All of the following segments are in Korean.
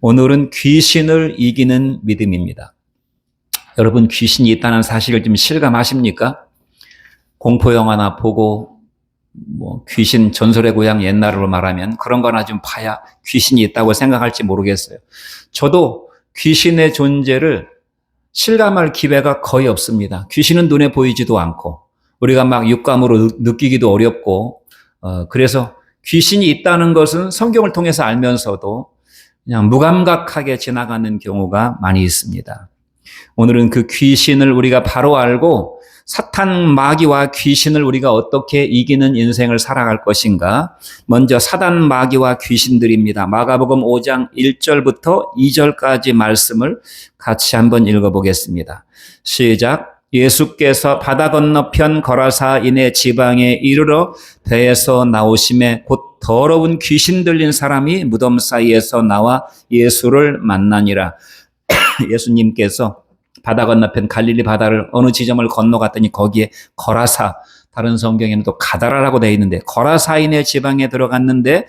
오늘은 귀신을 이기는 믿음입니다. 여러분, 귀신이 있다는 사실을 좀 실감하십니까? 공포영화나 보고 귀신 전설의 고향 옛날로 말하면 그런 거나 좀 봐야 귀신이 있다고 생각할지 모르겠어요. 저도 귀신의 존재를 실감할 기회가 거의 없습니다. 귀신은 눈에 보이지도 않고 우리가 막 육감으로 느끼기도 어렵고 그래서 귀신이 있다는 것은 성경을 통해서 알면서도 그냥 무감각하게 지나가는 경우가 많이 있습니다. 오늘은 그 귀신을 우리가 바로 알고 사탄 마귀와 귀신을 우리가 어떻게 이기는 인생을 살아갈 것인가. 먼저 사단 마귀와 귀신들입니다. 마가복음 5장 1절부터 2절까지 말씀을 같이 한번 읽어보겠습니다. 시작. 예수께서 바다 건너편 거라사인의 지방에 이르러 배에서 나오심에 곧 더러운 귀신 들린 사람이 무덤 사이에서 나와 예수를 만나니라. 예수님께서 바다 건너편 갈릴리 바다를 어느 지점을 건너갔더니 거기에 거라사, 다른 성경에는 또 가다라라고 되어 있는데 거라사인의 지방에 들어갔는데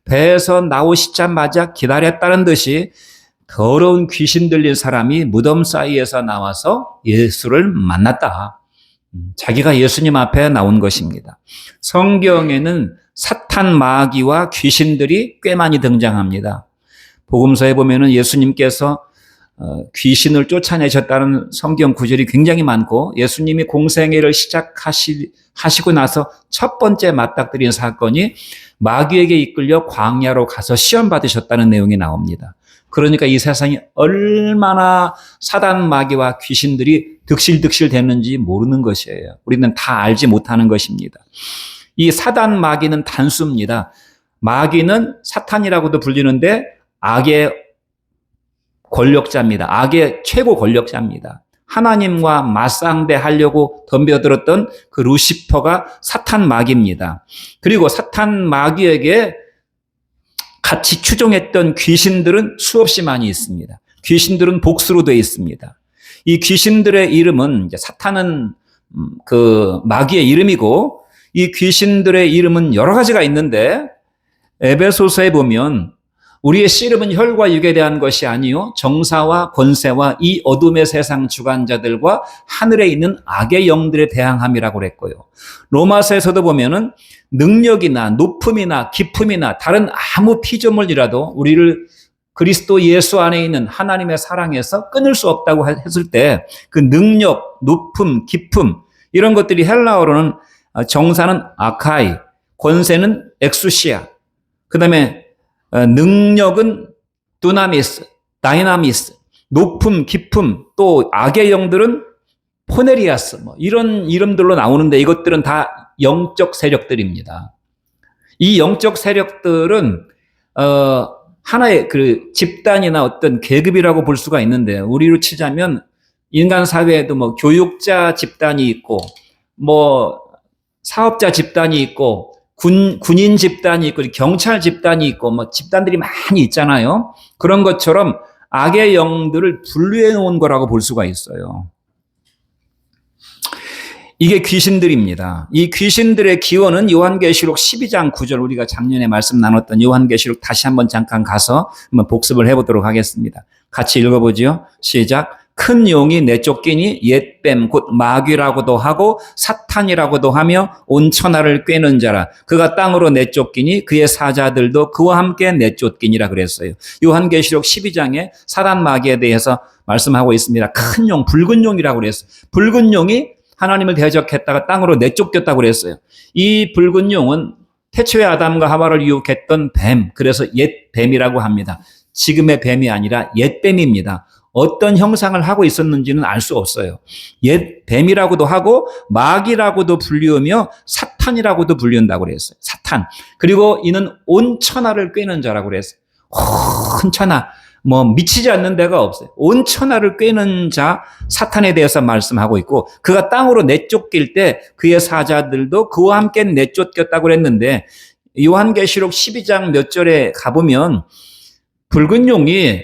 배에서 나오시자마자 기다렸다는 듯이 더러운 귀신 들린 사람이 무덤 사이에서 나와서 예수를 만났다. 자기가 예수님 앞에 나온 것입니다. 성경에는 사탄 마귀와 귀신들이 꽤 많이 등장합니다. 복음서에 보면은 예수님께서 귀신을 쫓아내셨다는 성경 구절이 굉장히 많고 예수님이 공생애를 시작하시고 나서 첫 번째 맞닥뜨린 사건이 마귀에게 이끌려 광야로 가서 시험 받으셨다는 내용이 나옵니다. 그러니까 이 세상이 얼마나 사단 마귀와 귀신들이 득실득실 되는지 모르는 것이에요. 우리는 다 알지 못하는 것입니다. 이 사단 마귀는 단수입니다. 마귀는 사탄이라고도 불리는데 악의 권력자입니다. 악의 최고 권력자입니다. 하나님과 맞상대하려고 덤벼들었던 그 루시퍼가 사탄 마귀입니다. 그리고 사탄 마귀에게 같이 추종했던 귀신들은 수없이 많이 있습니다. 귀신들은 복수로 되어 있습니다. 이 귀신들의 이름은 사탄은 그 마귀의 이름이고 이 귀신들의 이름은 여러 가지가 있는데 에베소서에 보면 우리의 씨름은 혈과 육에 대한 것이 아니요 정사와 권세와 이 어둠의 세상 주관자들과 하늘에 있는 악의 영들에 대항함이라고 그랬고요. 로마서에서도 보면은 능력이나 높음이나 깊음이나 다른 아무 피조물이라도 우리를 그리스도 예수 안에 있는 하나님의 사랑에서 끊을 수 없다고 했을 때 그 능력, 높음, 깊음 이런 것들이 헬라어로는 정사는 아카이, 권세는 엑수시아, 그 다음에 능력은 두나미스, 다이나미스, 높음, 깊음, 또 악의 영들은 포네리아스, 이런 이름들로 나오는데 이것들은 다 영적 세력들입니다. 이 영적 세력들은 하나의 그 집단이나 어떤 계급이라고 볼 수가 있는데 우리로 치자면 인간 사회에도 교육자 집단이 있고 사업자 집단이 있고 군인 집단이 있고 경찰 집단이 있고 집단들이 많이 있잖아요. 그런 것처럼 악의 영들을 분류해 놓은 거라고 볼 수가 있어요. 이게 귀신들입니다. 이 귀신들의 기원은 요한계시록 12장 9절 우리가 작년에 말씀 나눴던 요한계시록 다시 한번 잠깐 가서 한번 복습을 해보도록 하겠습니다. 같이 읽어보죠. 시작. 큰 용이 내쫓기니 옛뱀 곧 마귀라고도 하고 사탄이라고도 하며 온 천하를 꿰는 자라. 그가 땅으로 내쫓기니 그의 사자들도 그와 함께 내쫓기니라 그랬어요. 요한계시록 12장에 사단 마귀에 대해서 말씀하고 있습니다. 큰 용, 붉은 용이라고 그랬어요. 붉은 용이 하나님을 대적했다가 땅으로 내쫓겼다고 그랬어요. 이 붉은 용은 태초에 아담과 하와를 유혹했던 뱀, 그래서 옛 뱀이라고 합니다. 지금의 뱀이 아니라 옛 뱀입니다. 어떤 형상을 하고 있었는지는 알 수 없어요. 옛 뱀이라고도 하고 마귀라고도 불리우며 사탄이라고도 불린다고 그랬어요. 사탄. 그리고 이는 온 천하를 꿰는 자라고 그랬어요. 온 천하. 미치지 않는 데가 없어요. 온 천하를 꿰는 자 사탄에 대해서 말씀하고 있고 그가 땅으로 내쫓길 때 그의 사자들도 그와 함께 내쫓겼다고 그랬는데 요한계시록 12장 몇 절에 가보면 붉은 용이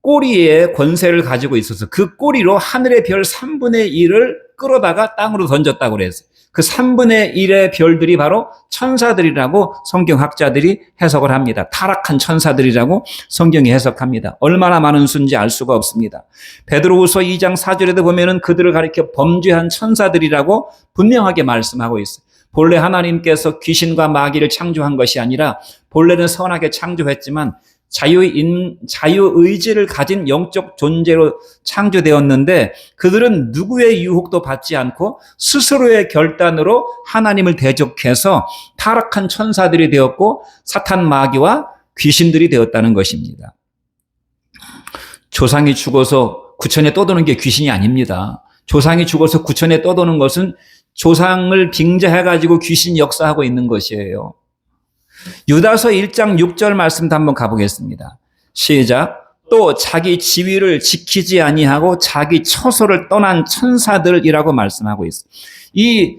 꼬리에 권세를 가지고 있어서 그 꼬리로 하늘의 별 3분의 1을 끌어다가 땅으로 던졌다고 그랬어요. 그 3분의 1의 별들이 바로 천사들이라고 성경학자들이 해석을 합니다. 타락한 천사들이라고 성경이 해석합니다. 얼마나 많은 수인지 알 수가 없습니다. 베드로후서 2장 4절에도 보면은 그들을 가리켜 범죄한 천사들이라고 분명하게 말씀하고 있어요. 본래 하나님께서 귀신과 마귀를 창조한 것이 아니라 본래는 선하게 창조했지만 자유의지를 가진 영적 존재로 창조되었는데 그들은 누구의 유혹도 받지 않고 스스로의 결단으로 하나님을 대적해서 타락한 천사들이 되었고 사탄 마귀와 귀신들이 되었다는 것입니다. 조상이 죽어서 구천에 떠도는 게 귀신이 아닙니다. 조상이 죽어서 구천에 떠도는 것은 조상을 빙자해가지고 귀신이 역사하고 있는 것이에요. 유다서 1장 6절 말씀도 한번 가보겠습니다. 시작. 또 자기 지위를 지키지 아니하고 자기 처소를 떠난 천사들이라고 말씀하고 있어요. 이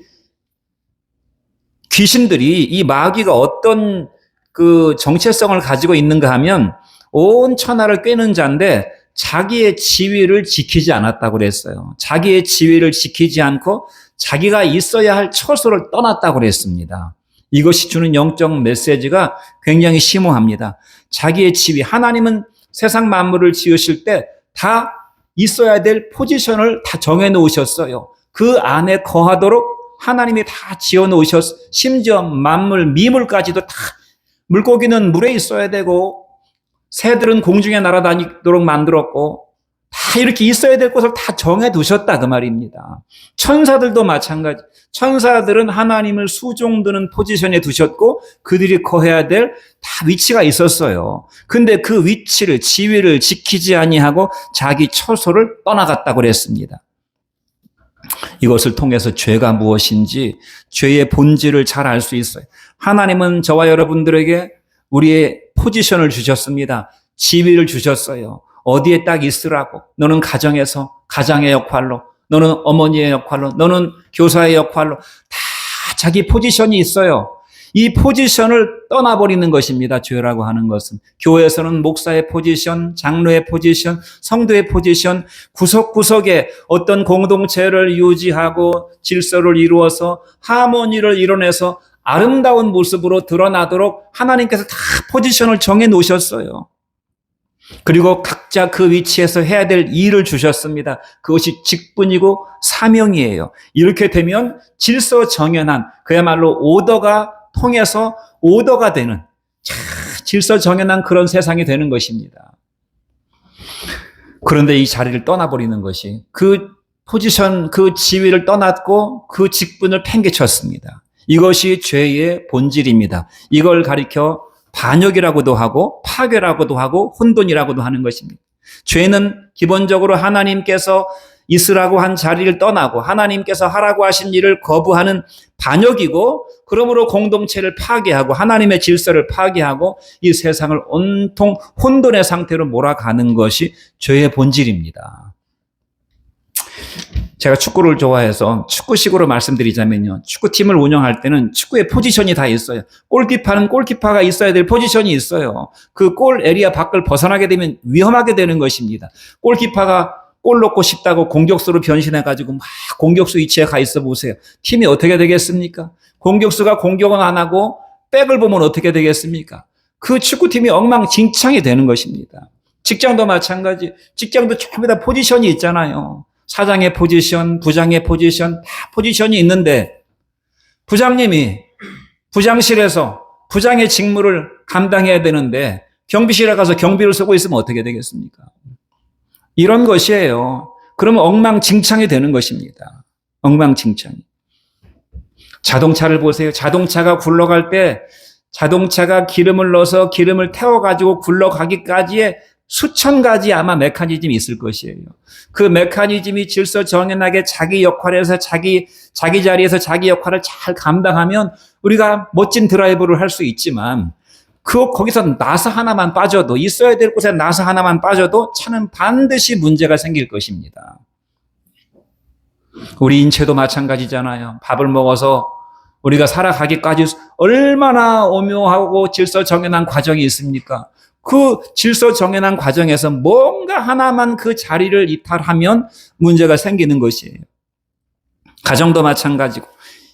귀신들이, 이 마귀가 어떤 그 정체성을 가지고 있는가 하면 온 천하를 꿰는 자인데 자기의 지위를 지키지 않았다고 그랬어요. 자기의 지위를 지키지 않고 자기가 있어야 할 처소를 떠났다고 그랬습니다. 이것이 주는 영적 메시지가 굉장히 심오합니다. 자기의 지위, 하나님은 세상 만물을 지으실 때 다 있어야 될 포지션을 다 정해 놓으셨어요. 그 안에 거하도록 하나님이 다 지어 놓으셨어요. 심지어 만물, 미물까지도 다, 물고기는 물에 있어야 되고 새들은 공중에 날아다니도록 만들었고 다 이렇게 있어야 될 곳을 다 정해 두셨다 그 말입니다. 천사들도 마찬가지. 천사들은 하나님을 수종드는 포지션에 두셨고 그들이 거해야 될 다 위치가 있었어요. 근데 그 위치를, 지위를 지키지 아니하고 자기 처소를 떠나갔다고 그랬습니다. 이것을 통해서 죄가 무엇인지 죄의 본질을 잘 알 수 있어요. 하나님은 저와 여러분들에게 우리의 포지션을 주셨습니다. 지위를 주셨어요. 어디에 딱 있으라고. 너는 가정에서 가장의 역할로, 너는 어머니의 역할로, 너는 교사의 역할로 다 자기 포지션이 있어요. 이 포지션을 떠나버리는 것입니다. 죄라고 하는 것은. 교회에서는 목사의 포지션, 장로의 포지션, 성도의 포지션, 구석구석에 어떤 공동체를 유지하고 질서를 이루어서 하모니를 이뤄내서 아름다운 모습으로 드러나도록 하나님께서 다 포지션을 정해 놓으셨어요. 그리고 각자 그 위치에서 해야 될 일을 주셨습니다. 그것이 직분이고 사명이에요. 이렇게 되면 질서 정연한, 그야말로 오더가 통해서 오더가 되는, 질서 정연한 그런 세상이 되는 것입니다. 그런데 이 자리를 떠나버리는 것이, 그 포지션, 그 지위를 떠났고 그 직분을 팽개쳤습니다. 이것이 죄의 본질입니다. 이걸 가리켜 반역이라고도 하고 파괴라고도 하고 혼돈이라고도 하는 것입니다. 죄는 기본적으로 하나님께서 있으라고 한 자리를 떠나고 하나님께서 하라고 하신 일을 거부하는 반역이고, 그러므로 공동체를 파괴하고 하나님의 질서를 파괴하고 이 세상을 온통 혼돈의 상태로 몰아가는 것이 죄의 본질입니다. 제가 축구를 좋아해서 축구식으로 말씀드리자면요. 축구팀을 운영할 때는 축구의 포지션이 다 있어요. 골키퍼는 골키퍼가 있어야 될 포지션이 있어요. 그 골 에리아 밖을 벗어나게 되면 위험하게 되는 것입니다. 골키퍼가 골 넣고 싶다고 공격수로 변신해가지고 막 공격수 위치에 가 있어 보세요. 팀이 어떻게 되겠습니까? 공격수가 공격은 안 하고 백을 보면 어떻게 되겠습니까? 그 축구팀이 엉망진창이 되는 것입니다. 직장도 마찬가지. 직장도 전부 다 포지션이 있잖아요. 사장의 포지션, 부장의 포지션, 다 포지션이 있는데 부장님이 부장실에서 부장의 직무를 감당해야 되는데 경비실에 가서 경비를 쓰고 있으면 어떻게 되겠습니까? 이런 것이에요. 그러면 엉망진창이 되는 것입니다. 엉망진창이. 자동차를 보세요. 자동차가 굴러갈 때 자동차가 기름을 넣어서 기름을 태워가지고 굴러가기까지의 수천 가지 아마 메커니즘이 있을 것이에요. 그 메커니즘이 질서 정연하게 자기 역할에서 자기 자리에서 자기 역할을 잘 감당하면 우리가 멋진 드라이브를 할 수 있지만 거기서 나사 하나만 빠져도, 있어야 될 곳에 나사 하나만 빠져도 차는 반드시 문제가 생길 것입니다. 우리 인체도 마찬가지잖아요. 밥을 먹어서 우리가 살아가기까지 얼마나 오묘하고 질서 정연한 과정이 있습니까? 그 질서 정연한 과정에서 뭔가 하나만 그 자리를 이탈하면 문제가 생기는 것이에요. 가정도 마찬가지고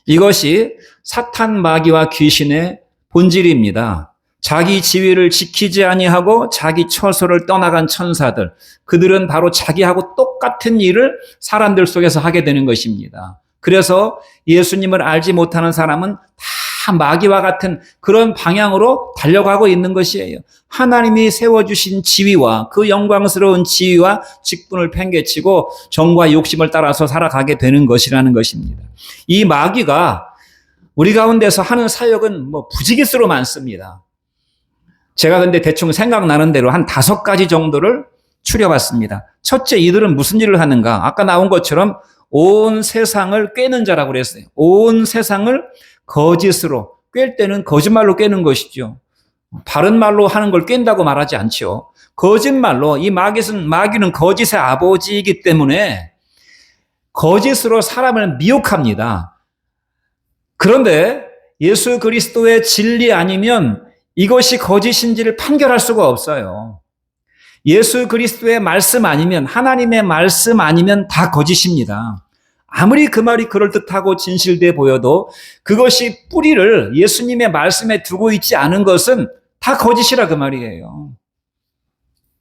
이것이 사탄 마귀와 귀신의 본질입니다. 자기 지위를 지키지 아니하고 자기 처소를 떠나간 천사들, 그들은 바로 자기하고 똑같은 일을 사람들 속에서 하게 되는 것입니다. 그래서 예수님을 알지 못하는 사람은 다 마귀와 같은 그런 방향으로 달려가고 있는 것이에요. 하나님이 세워주신 지위와 그 영광스러운 지위와 직분을 팽개치고 정과 욕심을 따라서 살아가게 되는 것이라는 것입니다. 이 마귀가 우리 가운데서 하는 사역은 부지기수로 많습니다. 제가 근데 대충 생각나는 대로 한 5가지 정도를 추려봤습니다. 첫째, 이들은 무슨 일을 하는가? 아까 나온 것처럼 온 세상을 꿰는 자라고 그랬어요. 온 세상을 거짓으로, 꿰 때는 거짓말로 꿰는 것이죠. 바른 말로 하는 걸 꿰다고 말하지 않죠. 거짓말로, 이 마귀는 거짓의 아버지이기 때문에 거짓으로 사람을 미혹합니다. 그런데 예수 그리스도의 진리 아니면 이것이 거짓인지를 판결할 수가 없어요. 예수 그리스도의 말씀 아니면, 하나님의 말씀 아니면 다 거짓입니다. 아무리 그 말이 그럴듯하고 진실돼 보여도 그것이 뿌리를 예수님의 말씀에 두고 있지 않은 것은 다 거짓이라 그 말이에요.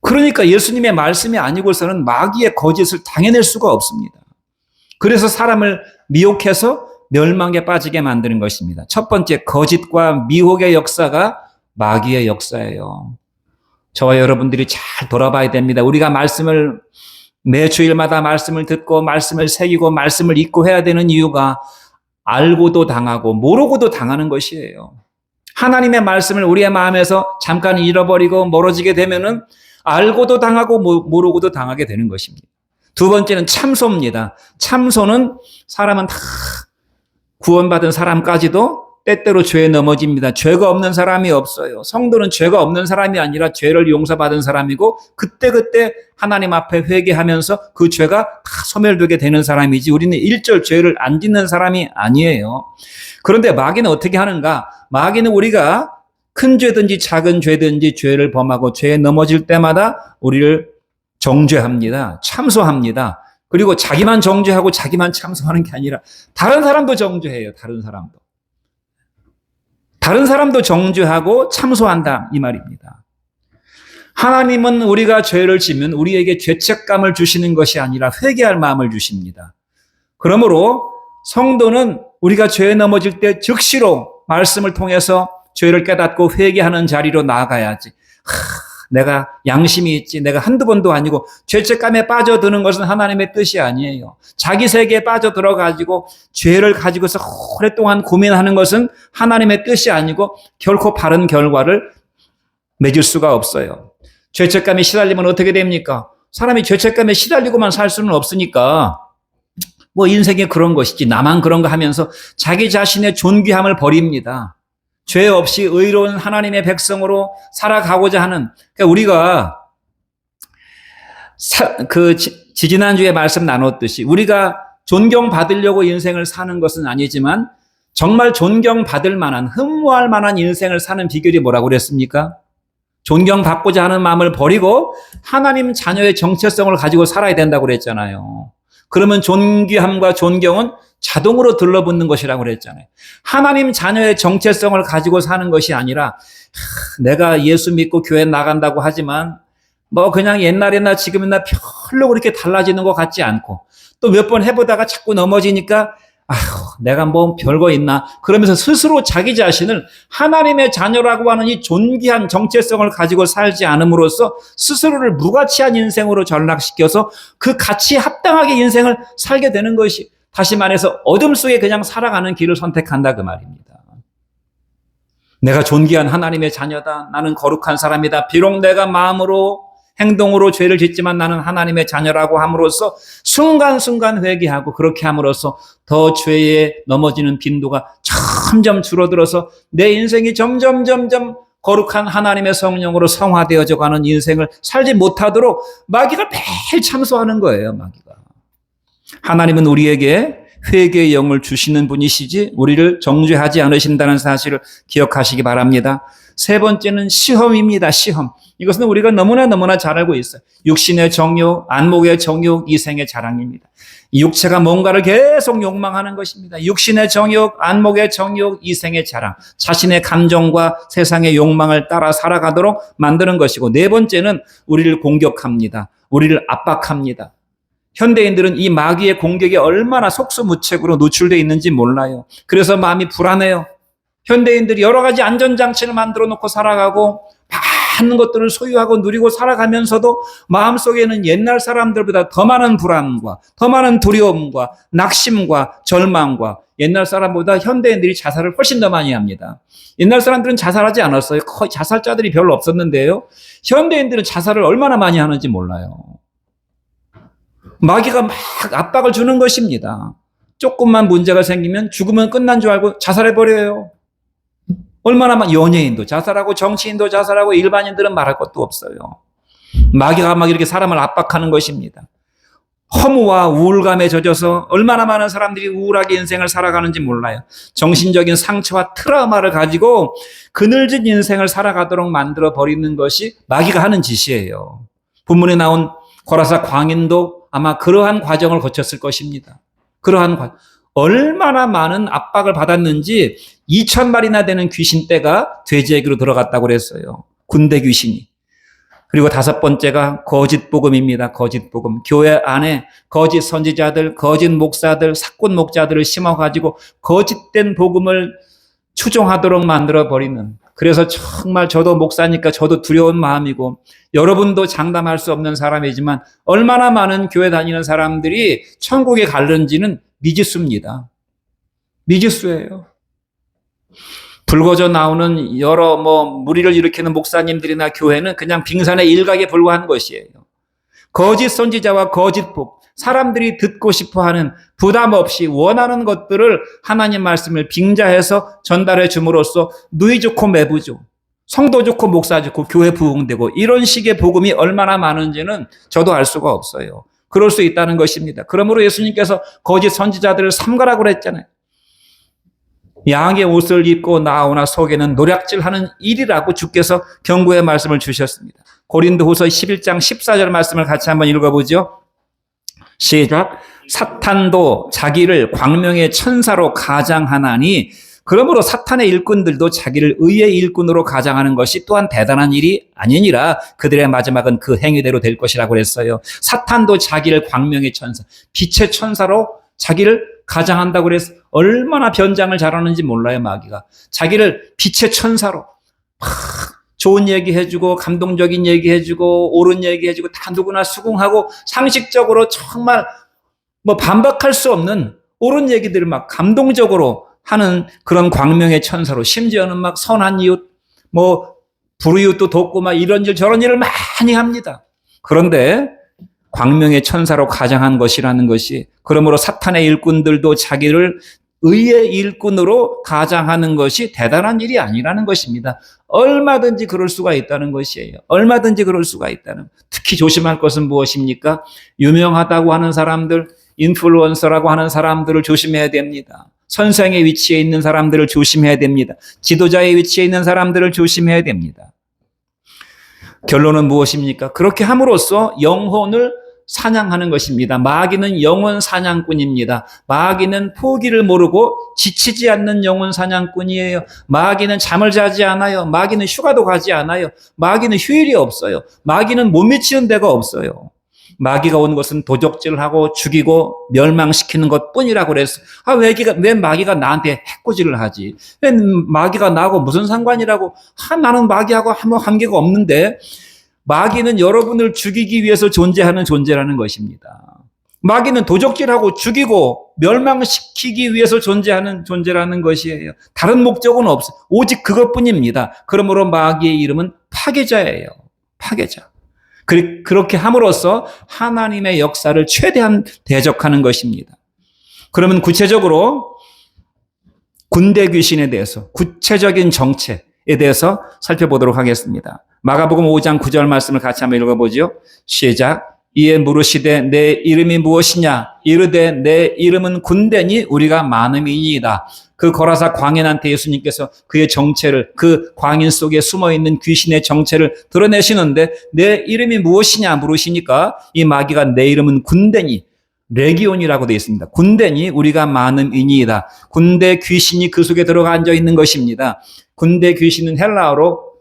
그러니까 예수님의 말씀이 아니고서는 마귀의 거짓을 당해낼 수가 없습니다. 그래서 사람을 미혹해서 멸망에 빠지게 만드는 것입니다. 첫 번째, 거짓과 미혹의 역사가 마귀의 역사예요. 저와 여러분들이 잘 돌아봐야 됩니다. 우리가 말씀을 매 주일마다 말씀을 듣고 말씀을 새기고 말씀을 읽고 해야 되는 이유가 알고도 당하고 모르고도 당하는 것이에요. 하나님의 말씀을 우리의 마음에서 잠깐 잃어버리고 멀어지게 되면은 알고도 당하고 모르고도 당하게 되는 것입니다. 두 번째는 참소입니다. 참소는 사람은 다 구원받은 사람까지도 때때로 죄에 넘어집니다. 죄가 없는 사람이 없어요. 성도는 죄가 없는 사람이 아니라 죄를 용서받은 사람이고 그때그때 하나님 앞에 회개하면서 그 죄가 다 소멸되게 되는 사람이지 우리는 일절 죄를 안 짓는 사람이 아니에요. 그런데 마귀는 어떻게 하는가? 마귀는 우리가 큰 죄든지 작은 죄든지 죄를 범하고 죄에 넘어질 때마다 우리를 정죄합니다. 참소합니다. 그리고 자기만 정죄하고 자기만 참소하는 게 아니라 다른 사람도 정죄해요. 다른 사람도 정죄하고 참소한다 이 말입니다. 하나님은 우리가 죄를 지면 우리에게 죄책감을 주시는 것이 아니라 회개할 마음을 주십니다. 그러므로 성도는 우리가 죄에 넘어질 때 즉시로 말씀을 통해서 죄를 깨닫고 회개하는 자리로 나아가야지. 내가 양심이 있지, 내가 한두 번도 아니고 죄책감에 빠져드는 것은 하나님의 뜻이 아니에요. 자기 세계에 빠져들어가지고 죄를 가지고서 오랫동안 고민하는 것은 하나님의 뜻이 아니고 결코 바른 결과를 맺을 수가 없어요. 죄책감에 시달리면 어떻게 됩니까? 사람이 죄책감에 시달리고만 살 수는 없으니까 인생에 그런 것이지 나만 그런가 하면서 자기 자신의 존귀함을 버립니다. 죄 없이 의로운 하나님의 백성으로 살아가고자 하는, 그러니까 우리가 지지난주에 말씀 나눴듯이 우리가 존경받으려고 인생을 사는 것은 아니지만 정말 존경받을 만한, 흠모할 만한 인생을 사는 비결이 뭐라고 그랬습니까? 존경받고자 하는 마음을 버리고 하나님 자녀의 정체성을 가지고 살아야 된다고 그랬잖아요. 그러면 존귀함과 존경은 자동으로 들러붙는 것이라고 그랬잖아요. 하나님 자녀의 정체성을 가지고 사는 것이 아니라 내가 예수 믿고 교회 나간다고 하지만 그냥 옛날이나 지금이나 별로 그렇게 달라지는 것 같지 않고 또 몇 번 해보다가 자꾸 넘어지니까 내가 별거 있나 그러면서 스스로 자기 자신을 하나님의 자녀라고 하는 이 존귀한 정체성을 가지고 살지 않음으로써 스스로를 무가치한 인생으로 전락시켜서 그 가치에 합당하게 인생을 살게 되는 것이, 다시 말해서 어둠 속에 그냥 살아가는 길을 선택한다 그 말입니다. 내가 존귀한 하나님의 자녀다. 나는 거룩한 사람이다. 비록 내가 마음으로 행동으로 죄를 짓지만 나는 하나님의 자녀라고 함으로써 순간순간 회개하고 그렇게 함으로써 더 죄에 넘어지는 빈도가 점점 줄어들어서 내 인생이 점점 거룩한 하나님의 성령으로 성화되어져 가는 인생을 살지 못하도록 마귀가 매일 참소하는 거예요. 마귀가. 하나님은 우리에게 회개의 영을 주시는 분이시지 우리를 정죄하지 않으신다는 사실을 기억하시기 바랍니다. 세 번째는 시험입니다. 시험. 이것은 우리가 너무나 잘 알고 있어요. 육신의 정욕, 안목의 정욕, 이생의 자랑입니다. 이 육체가 뭔가를 계속 욕망하는 것입니다. 육신의 정욕, 안목의 정욕, 이생의 자랑, 자신의 감정과 세상의 욕망을 따라 살아가도록 만드는 것이고, 네 번째는 우리를 공격합니다. 우리를 압박합니다. 현대인들은 이 마귀의 공격에 얼마나 속수무책으로 노출되어 있는지 몰라요. 그래서 마음이 불안해요. 현대인들이 여러 가지 안전장치를 만들어 놓고 살아가고 많은 것들을 소유하고 누리고 살아가면서도 마음속에는 옛날 사람들보다 더 많은 불안과 더 많은 두려움과 낙심과 절망과, 옛날 사람보다 현대인들이 자살을 훨씬 더 많이 합니다. 옛날 사람들은 자살하지 않았어요. 거의 자살자들이 별로 없었는데요. 현대인들은 자살을 얼마나 많이 하는지 몰라요. 마귀가 막 압박을 주는 것입니다. 조금만 문제가 생기면 죽으면 끝난 줄 알고 자살해버려요. 얼마나 많은 연예인도 자살하고 정치인도 자살하고 일반인들은 말할 것도 없어요. 마귀가 막 이렇게 사람을 압박하는 것입니다. 허무와 우울감에 젖어서 얼마나 많은 사람들이 우울하게 인생을 살아가는지 몰라요. 정신적인 상처와 트라우마를 가지고 그늘진 인생을 살아가도록 만들어 버리는 것이 마귀가 하는 짓이에요. 본문에 나온 고라사 광인도 아마 그러한 과정을 거쳤을 것입니다. 그러한 과정. 얼마나 많은 압박을 받았는지 2,000마리나 되는 귀신떼가 돼지에게로 들어갔다고 그랬어요. 군대 귀신이. 그리고 다섯 번째가 거짓 복음입니다. 거짓 복음. 교회 안에 거짓 선지자들, 거짓 목사들, 사꾼 목자들을 심어가지고 거짓된 복음을 추종하도록 만들어버리는. 그래서 정말 저도 목사니까 저도 두려운 마음이고, 여러분도 장담할 수 없는 사람이지만 얼마나 많은 교회 다니는 사람들이 천국에 갈는지는 미지수입니다. 미지수예요. 불거져 나오는 여러 무리를 일으키는 목사님들이나 교회는 그냥 빙산의 일각에 불과한 것이에요. 거짓 선지자와 거짓 복, 사람들이 듣고 싶어하는 부담 없이 원하는 것들을 하나님 말씀을 빙자해서 전달해 줌으로써 누이 좋고 매부 좋고 성도 좋고 목사 좋고 교회 부흥되고, 이런 식의 복음이 얼마나 많은지는 저도 알 수가 없어요. 그럴 수 있다는 것입니다. 그러므로 예수님께서 거짓 선지자들을 삼가라고 그랬잖아요. 양의 옷을 입고 나오나 속에는 노략질하는 일이라고 주께서 경고의 말씀을 주셨습니다. 고린도후서 11장 14절 말씀을 같이 한번 읽어보죠. 시작. 사탄도 자기를 광명의 천사로 가장하나니 그러므로 사탄의 일꾼들도 자기를 의의 일꾼으로 가장하는 것이 또한 대단한 일이 아니니라. 그들의 마지막은 그 행위대로 될 것이라고 그랬어요. 사탄도 자기를 광명의 천사, 빛의 천사로 자기를 가장한다고 그래서 얼마나 변장을 잘하는지 몰라요. 마귀가 자기를 빛의 천사로 막 좋은 얘기 해주고 감동적인 얘기 해주고 옳은 얘기 해주고 다 누구나 수긍하고 상식적으로 정말 반박할 수 없는 옳은 얘기들을 막 감동적으로 하는 그런 광명의 천사로, 심지어는 막 선한 이웃, 불이웃도 돕고 막 이런 일 저런 일을 많이 합니다. 그런데 광명의 천사로 가장한 것이라는 것이, 그러므로 사탄의 일꾼들도 자기를 의의 일꾼으로 가장하는 것이 대단한 일이 아니라는 것입니다. 얼마든지 그럴 수가 있다는 것이에요. 얼마든지 그럴 수가 있다는. 특히 조심할 것은 무엇입니까? 유명하다고 하는 사람들, 인플루언서라고 하는 사람들을 조심해야 됩니다. 선생의 위치에 있는 사람들을 조심해야 됩니다. 지도자의 위치에 있는 사람들을 조심해야 됩니다. 결론은 무엇입니까? 그렇게 함으로써 영혼을 사냥하는 것입니다. 마귀는 영혼 사냥꾼입니다. 마귀는 포기를 모르고 지치지 않는 영혼 사냥꾼이에요. 마귀는 잠을 자지 않아요. 마귀는 휴가도 가지 않아요. 마귀는 휴일이 없어요. 마귀는 못 미치는 데가 없어요. 마귀가 온 것은 도적질하고 죽이고 멸망시키는 것뿐이라고 그랬어. 왜 마귀가 나한테 해코지를 하지? 왜 마귀가 나하고 무슨 상관이라고? 나는 마귀하고 아무 관계가 없는데. 마귀는 여러분을 죽이기 위해서 존재하는 존재라는 것입니다. 마귀는 도적질하고 죽이고 멸망시키기 위해서 존재하는 존재라는 것이에요. 다른 목적은 없어요. 오직 그것뿐입니다. 그러므로 마귀의 이름은 파괴자예요. 파괴자. 그렇게 함으로써 하나님의 역사를 최대한 대적하는 것입니다. 그러면 구체적으로 군대 귀신에 대해서, 구체적인 정체에 대해서 살펴보도록 하겠습니다. 마가복음 5장 9절 말씀을 같이 한번 읽어보죠. 시작. 이에 물으시되 내 이름이 무엇이냐? 이르되 내 이름은 군대니 우리가 많음이니이다. 그 거라사 광인한테 예수님께서 그의 정체를, 그 광인 속에 숨어있는 귀신의 정체를 드러내시는데 내 이름이 무엇이냐 물으시니까 이 마귀가 내 이름은 군대니, 레기온이라고 되어 있습니다. 군대니 우리가 많음이니이다. 군대 귀신이 그 속에 들어가 앉아 있는 것입니다. 군대 귀신은 헬라어로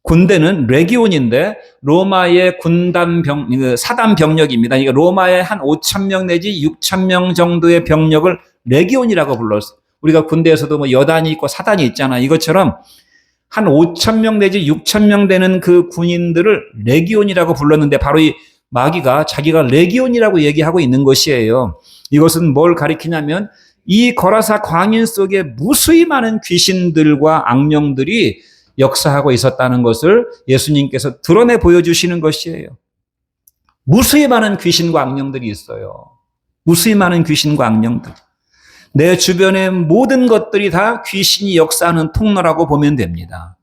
군대는 레기온인데 로마의 사단 병력입니다. 그러니까 로마의 한 5,000명 내지 6,000명 정도의 병력을 레기온이라고 불렀어요. 우리가 군대에서도 뭐 여단이 있고 사단이 있잖아. 이것처럼 한 5,000명 내지 6,000명 되는 그 군인들을 레기온이라고 불렀는데 바로 이 마귀가 자기가 레기온이라고 얘기하고 있는 것이에요. 이것은 뭘 가리키냐면 이 거라사 광인 속에 무수히 많은 귀신들과 악령들이 역사하고 있었다는 것을 예수님께서 드러내 보여주시는 것이에요. 무수히 많은 귀신과 악령들이 있어요. 무수히 많은 귀신과 악령들. 내 주변의 모든 것들이 다 귀신이 역사하는 통로라고 보면 됩니다.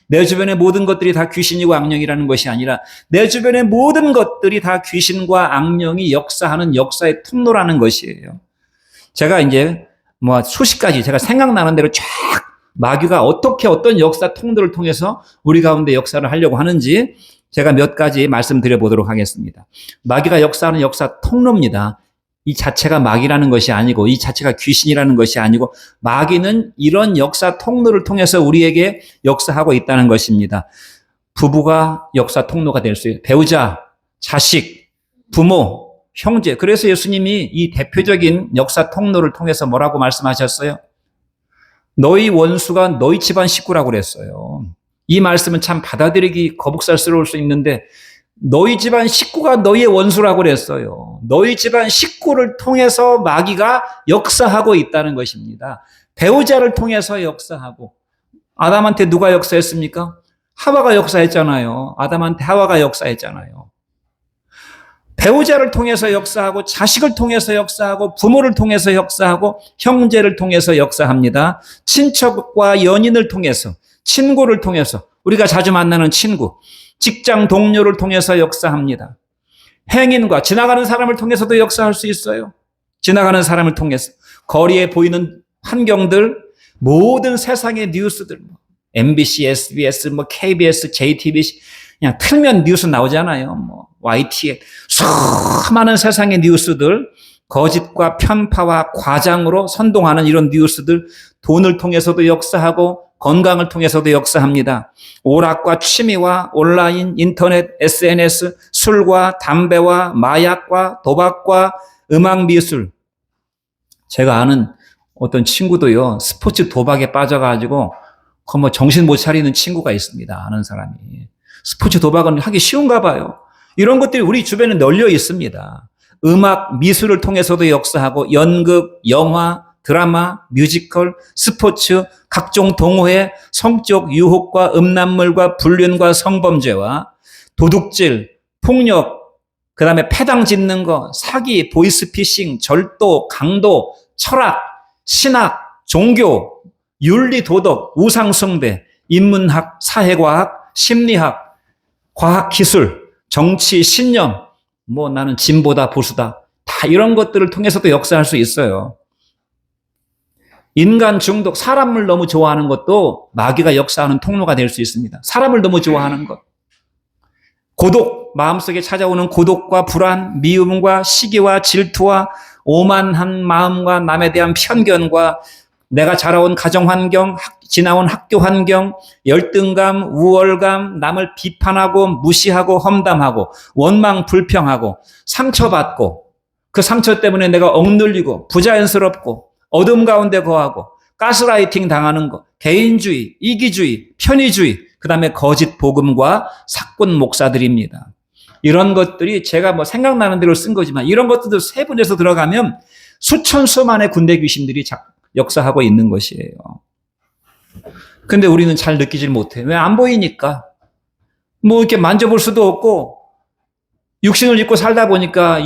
내 주변의 모든 것들이 다 귀신이고 악령이라는 것이 아니라 내 주변의 모든 것들이 다 귀신과 악령이 역사하는 역사의 통로라는 것이에요. 제가 이제 뭐 수십 가지 제가 생각나는 대로 쫙 마귀가 어떻게 어떤 역사 통로를 통해서 우리 가운데 역사를 하려고 하는지 제가 몇 가지 말씀드려 보도록 하겠습니다. 마귀가 역사하는 역사 통로입니다. 이 자체가 마귀라는 것이 아니고 이 자체가 귀신이라는 것이 아니고 마귀는 이런 역사 통로를 통해서 우리에게 역사하고 있다는 것입니다. 부부가 역사 통로가 될 수 있어요. 배우자, 자식, 부모, 형제. 그래서 예수님이 이 대표적인 역사 통로를 통해서 뭐라고 말씀하셨어요? 너희 원수가 너희 집안 식구라고 그랬어요. 이 말씀은 참 받아들이기 거북살스러울 수 있는데 너희 집안 식구가 너희의 원수라고 그랬어요. 너희 집안 식구를 통해서 마귀가 역사하고 있다는 것입니다. 배우자를 통해서 역사하고 아담한테 누가 역사했습니까? 하와가 역사했잖아요. 아담한테 하와가 역사했잖아요. 배우자를 통해서 역사하고 자식을 통해서 역사하고 부모를 통해서 역사하고 형제를 통해서 역사합니다. 친척과 연인을 통해서 친구를 통해서 우리가 자주 만나는 친구 직장 동료를 통해서 역사합니다. 행인과 지나가는 사람을 통해서도 역사할 수 있어요. 지나가는 사람을 통해서 거리에 보이는 환경들 모든 세상의 뉴스들 MBC, SBS, KBS, JTBC 그냥 틀면 뉴스 나오잖아요. YTN 수많은 세상의 뉴스들 거짓과 편파와 과장으로 선동하는 이런 뉴스들 돈을 통해서도 역사하고 건강을 통해서도 역사합니다. 오락과 취미와 온라인, 인터넷, SNS, 술과 담배와 마약과 도박과 음악, 미술. 제가 아는 어떤 친구도요, 스포츠 도박에 빠져가지고 정신 못 차리는 친구가 있습니다. 아는 사람이. 스포츠 도박은 하기 쉬운가 봐요. 이런 것들이 우리 주변에 널려 있습니다. 음악, 미술을 통해서도 역사하고 연극, 영화, 드라마, 뮤지컬, 스포츠, 각종 동호회, 성적 유혹과 음란물과 불륜과 성범죄와 도둑질, 폭력, 그 다음에 패당 짓는 거, 사기, 보이스피싱, 절도, 강도, 철학, 신학, 종교, 윤리, 도덕, 우상숭배, 인문학, 사회과학, 심리학, 과학기술, 정치, 신념, 나는 진보다 보수다. 다 이런 것들을 통해서도 역사할 수 있어요. 인간 중독, 사람을 너무 좋아하는 것도 마귀가 역사하는 통로가 될 수 있습니다. 사람을 너무 좋아하는 것. 고독, 마음속에 찾아오는 고독과 불안, 미움과 시기와 질투와 오만한 마음과 남에 대한 편견과 내가 자라온 가정 환경, 지나온 학교 환경, 열등감, 우월감, 남을 비판하고 무시하고 험담하고 원망 불평하고 상처받고 그 상처 때문에 내가 억눌리고 부자연스럽고 어둠 가운데 거하고 가스라이팅 당하는 것, 개인주의, 이기주의, 편의주의, 그 다음에 거짓 복음과 사꾼 목사들입니다. 이런 것들이 제가 생각나는 대로 쓴 거지만 이런 것들도 세분해서 들어가면 수천 수만의 군대 귀신들이 역사하고 있는 것이에요. 근데 우리는 잘 느끼질 못해. 왜? 안 보이니까. 이렇게 만져볼 수도 없고 육신을 입고 살다 보니까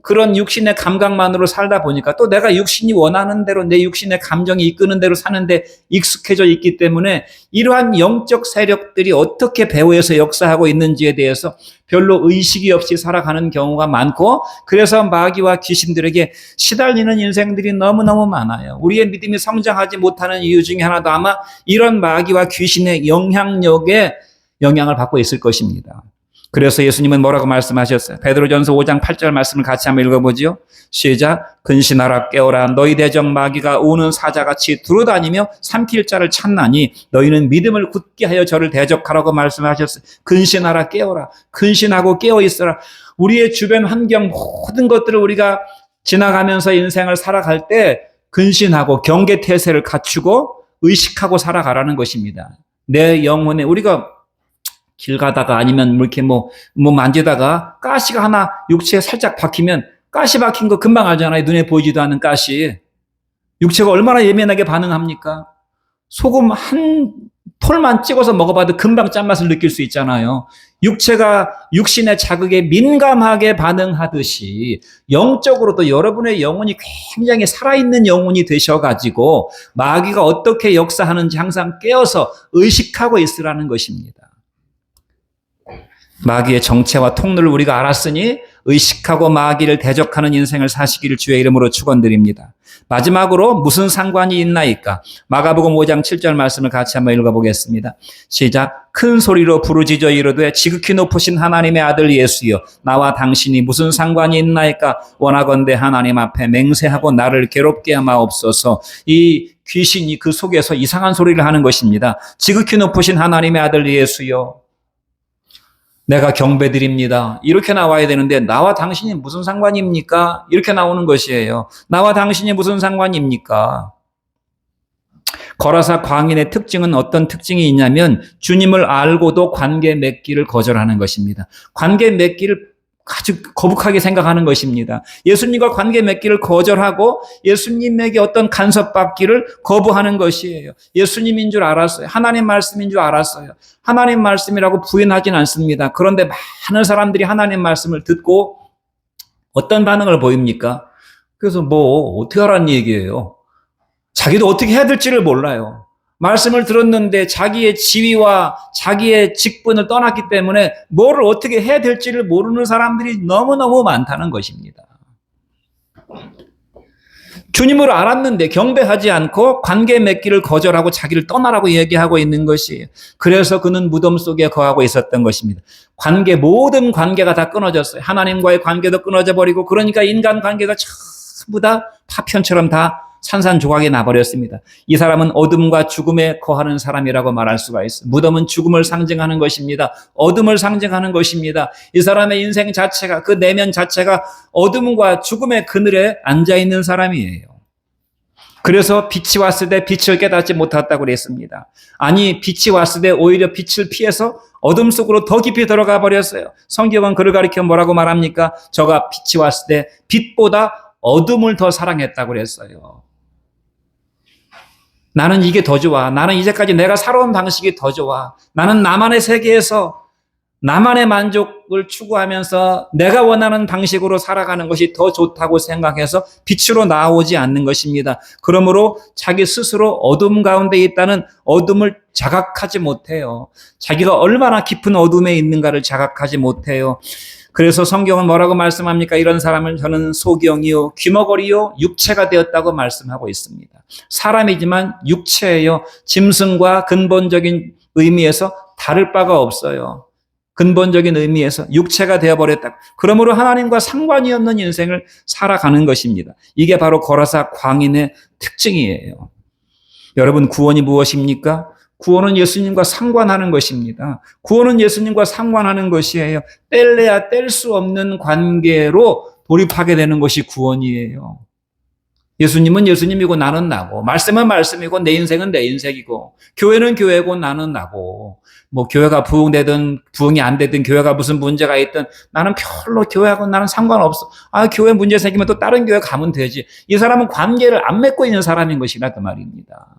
그런 육신의 감각만으로 살다 보니까 또 내가 육신이 원하는 대로 내 육신의 감정이 이끄는 대로 사는데 익숙해져 있기 때문에 이러한 영적 세력들이 어떻게 배후에서 역사하고 있는지에 대해서 별로 의식이 없이 살아가는 경우가 많고 그래서 마귀와 귀신들에게 시달리는 인생들이 너무너무 많아요. 우리의 믿음이 성장하지 못하는 이유 중에 하나도 아마 이런 마귀와 귀신의 영향력에 영향을 받고 있을 것입니다. 그래서 예수님은 뭐라고 말씀하셨어요? 베드로전서 5장 8절 말씀을 같이 한번 읽어보죠. 시작. 근신하라 깨어라 너희 대적 마귀가 우는 사자같이 두루다니며 삼킬 자를 찾나니 너희는 믿음을 굳게 하여 저를 대적하라고 말씀하셨어요. 근신하라 깨어라. 근신하고 깨어 있어라. 우리의 주변 환경 모든 것들을 우리가 지나가면서 인생을 살아갈 때 근신하고 경계태세를 갖추고 의식하고 살아가라는 것입니다. 내 영혼에 우리가 길 가다가 아니면 이렇게 뭐 만지다가 가시가 하나 육체에 살짝 박히면 가시 박힌 거 금방 알잖아요. 눈에 보이지도 않는 가시. 육체가 얼마나 예민하게 반응합니까? 소금 한 톨만 찍어서 먹어봐도 금방 짠맛을 느낄 수 있잖아요. 육체가 육신의 자극에 민감하게 반응하듯이 영적으로도 여러분의 영혼이 굉장히 살아있는 영혼이 되셔가지고 마귀가 어떻게 역사하는지 항상 깨어서 의식하고 있으라는 것입니다. 마귀의 정체와 통로를 우리가 알았으니 의식하고 마귀를 대적하는 인생을 사시기를 주의 이름으로 축원드립니다. 마지막으로 무슨 상관이 있나이까? 마가복음 5장 7절 말씀을 같이 한번 읽어보겠습니다. 시작. 큰 소리로 부르짖어 이르되 지극히 높으신 하나님의 아들 예수여 나와 당신이 무슨 상관이 있나이까? 원하건대 하나님 앞에 맹세하고 나를 괴롭게 하마옵소서. 이 귀신이 그 속에서 이상한 소리를 하는 것입니다. 지극히 높으신 하나님의 아들 예수여 내가 경배드립니다. 이렇게 나와야 되는데 나와 당신이 무슨 상관입니까? 이렇게 나오는 것이에요. 나와 당신이 무슨 상관입니까? 거라사 광인의 특징은 어떤 특징이 있냐면 주님을 알고도 관계 맺기를 거절하는 것입니다. 관계 맺기를 아주 거북하게 생각하는 것입니다. 예수님과 관계 맺기를 거절하고 예수님에게 어떤 간섭받기를 거부하는 것이에요. 예수님인 줄 알았어요. 하나님 말씀인 줄 알았어요. 하나님 말씀이라고 부인하진 않습니다. 그런데 많은 사람들이 하나님 말씀을 듣고 어떤 반응을 보입니까? 그래서 어떻게 하라는 얘기예요? 자기도 어떻게 해야 될지를 몰라요. 말씀을 들었는데 자기의 지위와 자기의 직분을 떠났기 때문에 뭐를 어떻게 해야 될지를 모르는 사람들이 너무너무 많다는 것입니다. 주님을 알았는데 경배하지 않고 관계 맺기를 거절하고 자기를 떠나라고 얘기하고 있는 것이에요. 그래서 그는 무덤 속에 거하고 있었던 것입니다. 모든 관계가 다 끊어졌어요. 하나님과의 관계도 끊어져 버리고 그러니까 인간 관계가 전부 다 파편처럼 다 산산조각이 나버렸습니다. 이 사람은 어둠과 죽음에 거하는 사람이라고 말할 수가 있어요. 무덤은 죽음을 상징하는 것입니다. 어둠을 상징하는 것입니다. 이 사람의 인생 자체가 그 내면 자체가 어둠과 죽음의 그늘에 앉아있는 사람이에요. 그래서 빛이 왔을 때 빛을 깨닫지 못했다고 그랬습니다. 아니 빛이 왔을 때 오히려 빛을 피해서 어둠 속으로 더 깊이 들어가 버렸어요. 성경은 그를 가리켜 뭐라고 말합니까? 저가 빛이 왔을 때 빛보다 어둠을 더 사랑했다고 그랬어요. 나는 이게 더 좋아. 나는 이제까지 내가 살아온 방식이 더 좋아. 나는 나만의 세계에서 나만의 만족을 추구하면서 내가 원하는 방식으로 살아가는 것이 더 좋다고 생각해서 빛으로 나오지 않는 것입니다. 그러므로 자기 스스로 어둠 가운데 있다는 어둠을 자각하지 못해요. 자기가 얼마나 깊은 어둠에 있는가를 자각하지 못해요. 그래서 성경은 뭐라고 말씀합니까? 이런 사람을 저는 소경이요 귀머거리요 육체가 되었다고 말씀하고 있습니다. 사람이지만 육체예요. 짐승과 근본적인 의미에서 다를 바가 없어요. 근본적인 의미에서 육체가 되어버렸다. 그러므로 하나님과 상관이 없는 인생을 살아가는 것입니다. 이게 바로 거라사 광인의 특징이에요. 여러분 구원이 무엇입니까? 구원은 예수님과 상관하는 것입니다. 구원은 예수님과 상관하는 것이에요. 뗄래야 뗄 수 없는 관계로 돌입하게 되는 것이 구원이에요. 예수님은 예수님이고 나는 나고, 말씀은 말씀이고 내 인생은 내 인생이고, 교회는 교회고 나는 나고, 교회가 부흥되든 부흥이 안 되든 교회가 무슨 문제가 있든 나는 별로 교회하고 나는 상관없어. 교회 문제 생기면 또 다른 교회 가면 되지. 이 사람은 관계를 안 맺고 있는 사람인 것이라 그 말입니다.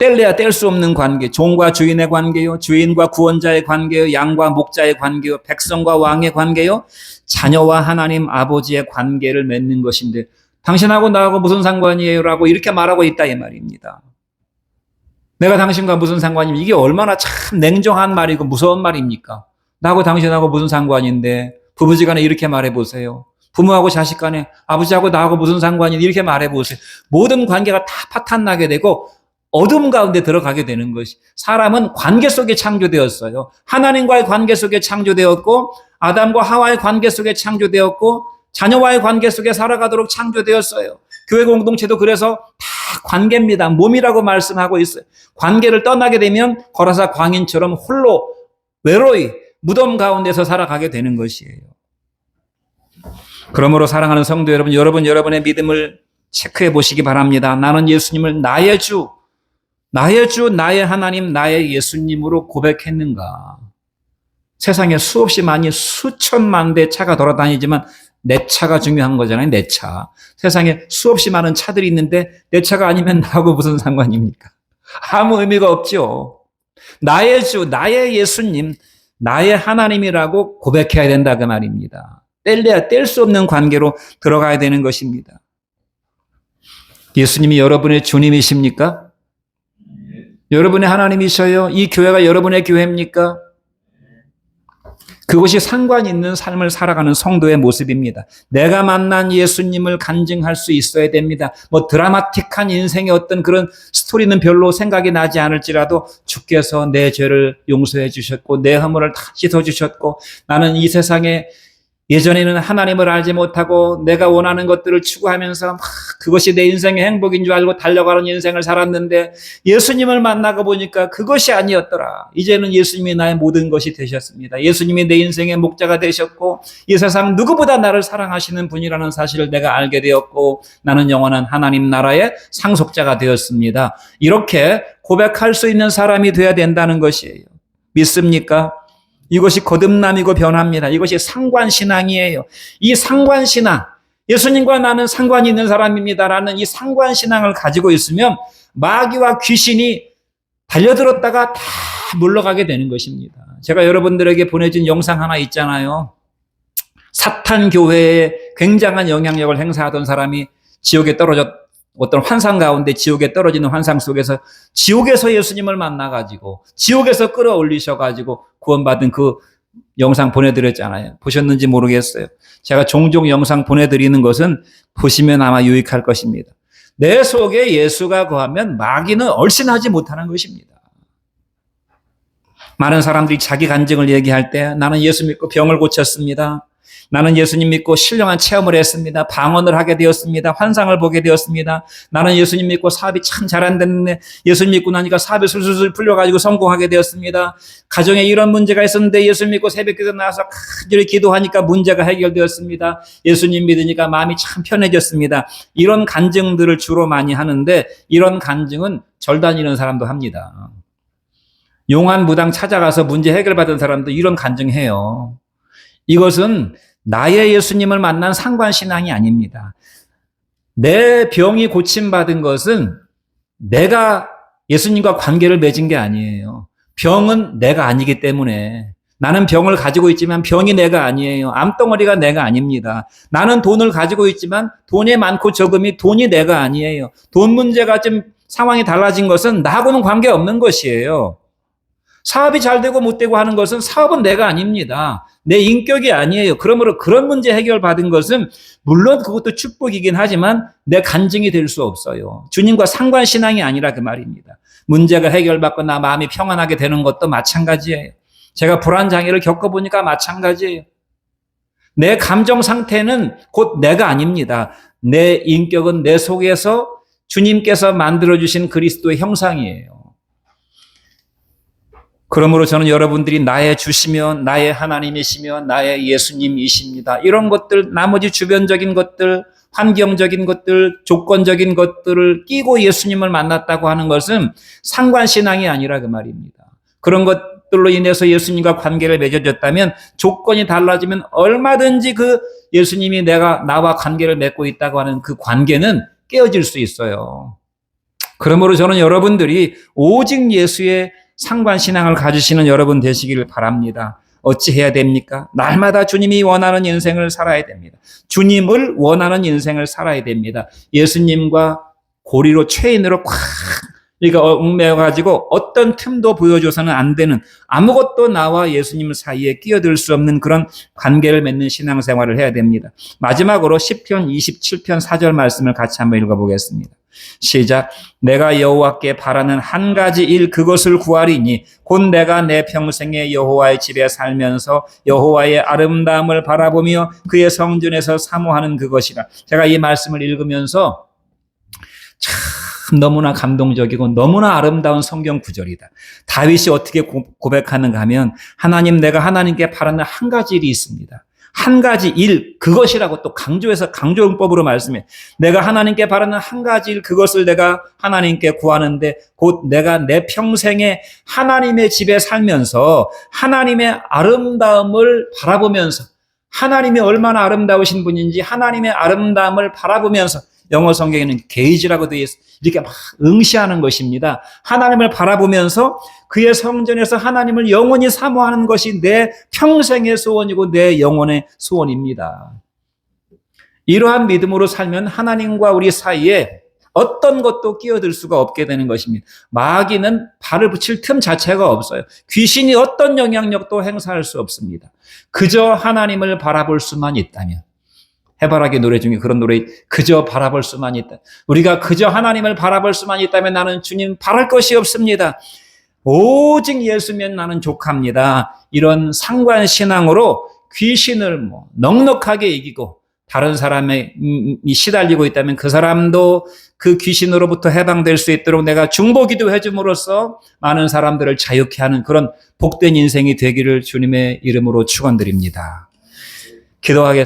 뗄래야 뗄 수 없는 관계, 종과 주인의 관계요, 주인과 구원자의 관계요, 양과 목자의 관계요, 백성과 왕의 관계요, 자녀와 하나님 아버지의 관계를 맺는 것인데 당신하고 나하고 무슨 상관이에요? 라고 이렇게 말하고 있다 이 말입니다. 내가 당신과 무슨 상관입니까? 이게 얼마나 참 냉정한 말이고 무서운 말입니까? 나하고 당신하고 무슨 상관인데 부부지간에 이렇게 말해보세요. 부모하고 자식 간에 아버지하고 나하고 무슨 상관이 이렇게 말해보세요. 모든 관계가 다 파탄나게 되고 어둠 가운데 들어가게 되는 것이, 사람은 관계 속에 창조되었어요. 하나님과의 관계 속에 창조되었고, 아담과 하와의 관계 속에 창조되었고, 자녀와의 관계 속에 살아가도록 창조되었어요. 교회 공동체도 그래서 다 관계입니다. 몸이라고 말씀하고 있어요. 관계를 떠나게 되면 거라사 광인처럼 홀로 외로이 무덤 가운데서 살아가게 되는 것이에요. 그러므로 사랑하는 성도 여러분, 여러분의 믿음을 체크해 보시기 바랍니다. 나는 예수님을 나의 주, 나의 하나님, 나의 예수님으로 고백했는가? 세상에 수없이 많이 수천만 대 차가 돌아다니지만 내 차가 중요한 거잖아요. 내 차. 세상에 수없이 많은 차들이 있는데 내 차가 아니면 나하고 무슨 상관입니까? 아무 의미가 없죠. 나의 주, 나의 예수님, 나의 하나님이라고 고백해야 된다 그 말입니다. 뗄래야 뗄 수 없는 관계로 들어가야 되는 것입니다. 예수님이 여러분의 주님이십니까? 여러분의 하나님이셔요? 이 교회가 여러분의 교회입니까? 그것이 상관 있는 삶을 살아가는 성도의 모습입니다. 내가 만난 예수님을 간증할 수 있어야 됩니다. 드라마틱한 인생의 어떤 그런 스토리는 별로 생각이 나지 않을지라도 주께서 내 죄를 용서해 주셨고 내 허물을 다 씻어 주셨고 나는 이 세상에 예전에는 하나님을 알지 못하고 내가 원하는 것들을 추구하면서 막 그것이 내 인생의 행복인 줄 알고 달려가는 인생을 살았는데 예수님을 만나고 보니까 그것이 아니었더라. 이제는 예수님이 나의 모든 것이 되셨습니다. 예수님이 내 인생의 목자가 되셨고 이 세상 누구보다 나를 사랑하시는 분이라는 사실을 내가 알게 되었고 나는 영원한 하나님 나라의 상속자가 되었습니다. 이렇게 고백할 수 있는 사람이 돼야 된다는 것이에요. 믿습니까? 이것이 거듭남이고 변화입니다. 이것이 상관신앙이에요. 이 상관신앙, 예수님과 나는 상관이 있는 사람입니다라는 이 상관신앙을 가지고 있으면 마귀와 귀신이 달려들었다가 다 물러가게 되는 것입니다. 제가 여러분들에게 보내준 영상 하나 있잖아요. 사탄 교회에 굉장한 영향력을 행사하던 사람이 지옥에 어떤 환상 가운데 지옥에 떨어지는 환상 속에서 지옥에서 예수님을 만나가지고 지옥에서 끌어올리셔가지고 구원받은 그 영상 보내드렸잖아요. 보셨는지 모르겠어요. 제가 종종 영상 보내드리는 것은 보시면 아마 유익할 것입니다. 내 속에 예수가 거하면 마귀는 얼씬하지 못하는 것입니다. 많은 사람들이 자기 간증을 얘기할 때 나는 예수 믿고 병을 고쳤습니다. 나는 예수님 믿고 신령한 체험을 했습니다. 방언을 하게 되었습니다. 환상을 보게 되었습니다. 나는 예수님 믿고 사업이 참 잘 안 됐는데 예수님 믿고 나니까 사업이 술술 풀려가지고 성공하게 되었습니다. 가정에 이런 문제가 있었는데 예수님 믿고 새벽기도 나와서 간절히 기도하니까 문제가 해결되었습니다. 예수님 믿으니까 마음이 참 편해졌습니다. 이런 간증들을 주로 많이 하는데 이런 간증은 절 다니는 사람도 합니다. 용한 무당 찾아가서 문제 해결받은 사람도 이런 간증해요. 이것은 나의 예수님을 만난 상관신앙이 아닙니다. 내 병이 고침받은 것은 내가 예수님과 관계를 맺은 게 아니에요. 병은 내가 아니기 때문에 나는 병을 가지고 있지만 병이 내가 아니에요. 암덩어리가 내가 아닙니다. 나는 돈을 가지고 있지만 돈이 많고 적음이 돈이 내가 아니에요. 돈 문제가 좀 상황이 달라진 것은 나하고는 관계없는 것이에요. 사업이 잘 되고 못 되고 하는 것은 사업은 내가 아닙니다. 내 인격이 아니에요. 그러므로 그런 문제 해결받은 것은 물론 그것도 축복이긴 하지만 내 간증이 될 수 없어요. 주님과 상관신앙이 아니라 그 말입니다. 문제가 해결받고 나 마음이 평안하게 되는 것도 마찬가지예요. 제가 불안장애를 겪어보니까 마찬가지예요. 내 감정 상태는 곧 내가 아닙니다. 내 인격은 내 속에서 주님께서 만들어주신 그리스도의 형상이에요. 그러므로 저는 여러분들이 나의 주시며 나의 하나님이시며 나의 예수님이십니다. 이런 것들, 나머지 주변적인 것들, 환경적인 것들, 조건적인 것들을 끼고 예수님을 만났다고 하는 것은 상관신앙이 아니라 그 말입니다. 그런 것들로 인해서 예수님과 관계를 맺어졌다면 조건이 달라지면 얼마든지 그 예수님이 나와 관계를 맺고 있다고 하는 그 관계는 깨어질 수 있어요. 그러므로 저는 여러분들이 오직 예수의 상관신앙을 가지시는 여러분 되시기를 바랍니다. 어찌 해야 됩니까? 날마다 주님이 원하는 인생을 살아야 됩니다. 주님을 원하는 인생을 살아야 됩니다. 예수님과 고리로 체인으로 꽉 얽매여가지고 어떤 틈도 보여줘서는 안 되는, 아무것도 나와 예수님 사이에 끼어들 수 없는 그런 관계를 맺는 신앙생활을 해야 됩니다. 마지막으로 시편 27편 4절 말씀을 같이 한번 읽어보겠습니다. 시작. 내가 여호와께 바라는 한 가지 일 그것을 구하리니 곧 내가 내 평생에 여호와의 집에 살면서 여호와의 아름다움을 바라보며 그의 성전에서 사모하는 그것이라. 제가 이 말씀을 읽으면서 참 너무나 감동적이고 너무나 아름다운 성경 구절이다. 다윗이 어떻게 고백하는가 하면 하나님, 내가 하나님께 바라는 한 가지 일이 있습니다. 한 가지 일, 그것이라고 또 강조해서 강조용법으로 말씀해. 내가 하나님께 바라는 한 가지 일, 그것을 내가 하나님께 구하는데 곧 내가 내 평생에 하나님의 집에 살면서 하나님의 아름다움을 바라보면서 하나님이 얼마나 아름다우신 분인지 하나님의 아름다움을 바라보면서 영어 성경에는 게이지라고 되어 있어요. 이렇게 막 응시하는 것입니다. 하나님을 바라보면서 그의 성전에서 하나님을 영원히 사모하는 것이 내 평생의 소원이고 내 영혼의 소원입니다. 이러한 믿음으로 살면 하나님과 우리 사이에 어떤 것도 끼어들 수가 없게 되는 것입니다. 마귀는 발을 붙일 틈 자체가 없어요. 귀신이 어떤 영향력도 행사할 수 없습니다. 그저 하나님을 바라볼 수만 있다면. 해바라기 노래 중에 그런 노래, 그저 바라볼 수만 있다. 우리가 그저 하나님을 바라볼 수만 있다면 나는 주님 바랄 것이 없습니다. 오직 예수면 나는 족합니다. 이런 상관신앙으로 귀신을 넉넉하게 이기고 다른 사람이 시달리고 있다면 그 사람도 그 귀신으로부터 해방될 수 있도록 내가 중보기도 해줌으로써 많은 사람들을 자유케 하는 그런 복된 인생이 되기를 주님의 이름으로 축원드립니다. 기도하겠습니다.